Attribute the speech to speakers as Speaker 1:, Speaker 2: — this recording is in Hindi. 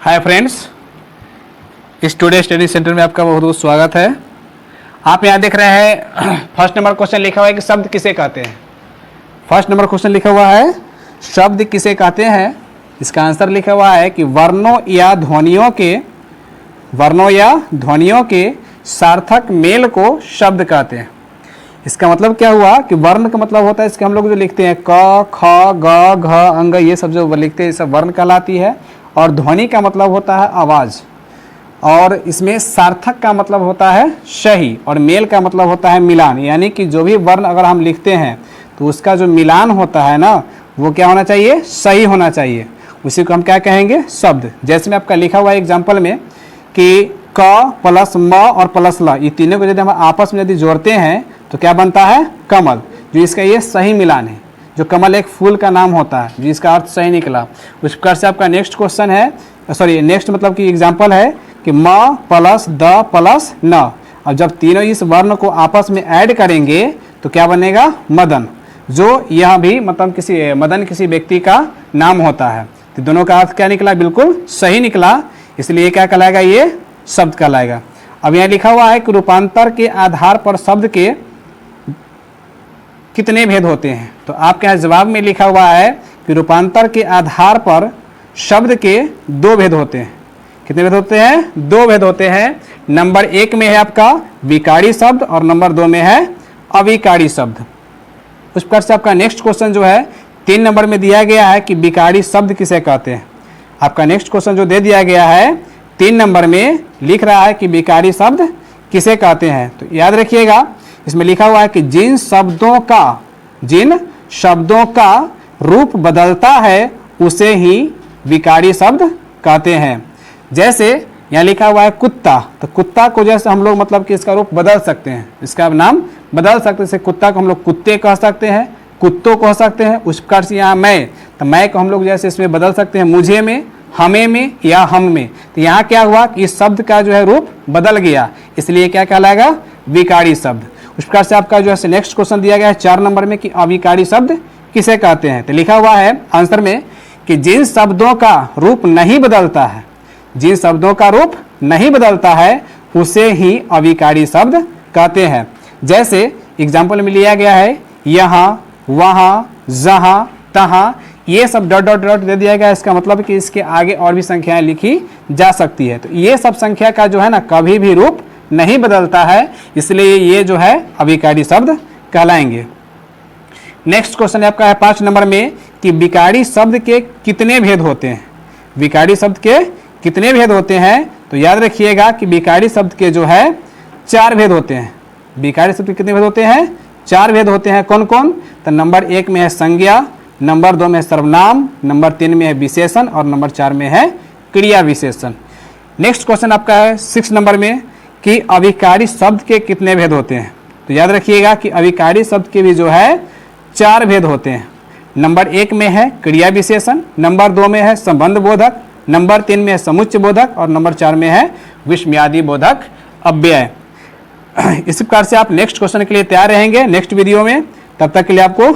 Speaker 1: हाय फ्रेंड्स, इस टुडे स्टडी सेंटर में आपका बहुत बहुत स्वागत है। आप यहाँ देख रहे हैं फर्स्ट नंबर क्वेश्चन लिखा हुआ है कि शब्द किसे कहते हैं। फर्स्ट नंबर क्वेश्चन लिखा हुआ है शब्द किसे कहते हैं। इसका आंसर लिखा हुआ है कि वर्णों या ध्वनियों के सार्थक मेल को शब्द कहते हैं। इसका मतलब क्या हुआ कि वर्ण का मतलब होता है, इसके हम लोग जो लिखते हैं क, ख, ग, घ, अंग, ये सब जो लिखते हैं सब वर्ण कहलाती है। और ध्वनि का मतलब होता है आवाज़, और इसमें सार्थक का मतलब होता है सही, और मेल का मतलब होता है मिलान। यानी कि जो भी वर्ण अगर हम लिखते हैं तो उसका जो मिलान होता है ना, वो क्या होना चाहिए, सही होना चाहिए। उसी को हम क्या कहेंगे, शब्द। जैसे में आपका लिखा हुआ है एग्जाम्पल में कि क प्लस म और प्लस ल, ये तीनों को यदि हम आपस में यदि जोड़ते हैं तो क्या बनता है, कमल। जो इसका ये सही मिलान है। जो कमल एक फूल का नाम होता है, जिसका अर्थ सही निकला। उस प्रकार से आपका नेक्स्ट क्वेश्चन है, नेक्स्ट मतलब कि एग्जाम्पल है कि म प्लस द प्लस न। अब जब तीनों इस वर्ण को आपस में ऐड करेंगे तो क्या बनेगा, मदन। जो यह भी मतलब किसी व्यक्ति का नाम होता है। तो दोनों का अर्थ क्या निकला, बिल्कुल सही निकला। इसलिए क्या कहलाएगा, ये शब्द कहलाएगा। अब यहाँ लिखा हुआ है कि रूपांतर के आधार पर शब्द के कितने भेद होते हैं। तो आपके यहाँ जवाब में लिखा हुआ है कि रूपांतर के आधार पर शब्द के दो भेद होते हैं। कितने भेद होते हैं, दो भेद होते हैं। नंबर 1 में है आपका विकारी शब्द और नंबर 2 में है अविकारी शब्द। उस प्रकार से आपका नेक्स्ट क्वेश्चन जो है 3 नंबर में दिया गया है कि विकारी शब्द किसे कहते हैं। आपका नेक्स्ट क्वेश्चन जो दे दिया गया है 3 नंबर में लिख रहा है कि विकारी शब्द किसे कहते हैं। तो याद रखिएगा, इसमें लिखा हुआ है कि जिन शब्दों का रूप बदलता है उसे ही विकारी शब्द कहते हैं। जैसे यहाँ लिखा हुआ है कुत्ता, तो कुत्ता को जैसे हम लोग मतलब कि इसका रूप बदल सकते हैं, इसका नाम बदल सकते हैं। जैसे कुत्ता को हम लोग कुत्ते कह सकते हैं, कुत्तों कह सकते हैं। उस प्रकार से यहाँ मैं, तो मैं को हम लोग जैसे इसमें बदल सकते हैं मुझे में, हमें में या हम में। तो यहाँ क्या हुआ कि इस शब्द का जो है रूप बदल गया, इसलिए क्या कहलाएगा, विकारी शब्द। उस प्रकार से आपका जो है नेक्स्ट क्वेश्चन दिया गया है 4 नंबर में कि अविकारी शब्द किसे कहते हैं। तो लिखा हुआ है आंसर में कि जिन शब्दों का रूप नहीं बदलता है उसे ही अविकारी शब्द कहते हैं। जैसे एग्जाम्पल में लिया गया है यहाँ, वहाँ, जहाँ, तहाँ, ये सब डॉट डॉट डॉट दे दिया गया। इसका मतलब कि इसके आगे और भी संख्याएं लिखी जा सकती है। तो ये सब संख्या का जो है ना कभी भी रूप नहीं बदलता है, इसलिए ये जो है अविकारी शब्द कहलाएंगे। नेक्स्ट क्वेश्चन आपका है 5 नंबर में कि विकारी शब्द के कितने भेद होते हैं। विकारी शब्द के कितने भेद होते हैं। तो याद रखिएगा कि विकारी शब्द के जो है 4 भेद होते हैं। विकारी शब्द के कितने भेद होते हैं, 4 भेद होते हैं। कौन कौन, तो नंबर 1 में है संज्ञा, नंबर 2 में है सर्वनाम, नंबर 3 में है विशेषण और नंबर 4 में है क्रिया विशेषण। नेक्स्ट क्वेश्चन आपका है 6 नंबर में कि अविकारी शब्द के कितने भेद होते हैं। तो याद रखिएगा कि अविकारी शब्द के भी जो है 4 भेद होते हैं। नंबर 1 में है क्रिया विशेषण, नंबर 2 में है संबंध बोधक, नंबर 3 में है समुच्चय बोधक और नंबर 4 में है विस्मयादि बोधक अव्यय। इस प्रकार से आप नेक्स्ट क्वेश्चन के लिए तैयार रहेंगे नेक्स्ट वीडियो में। तब तक के लिए आपको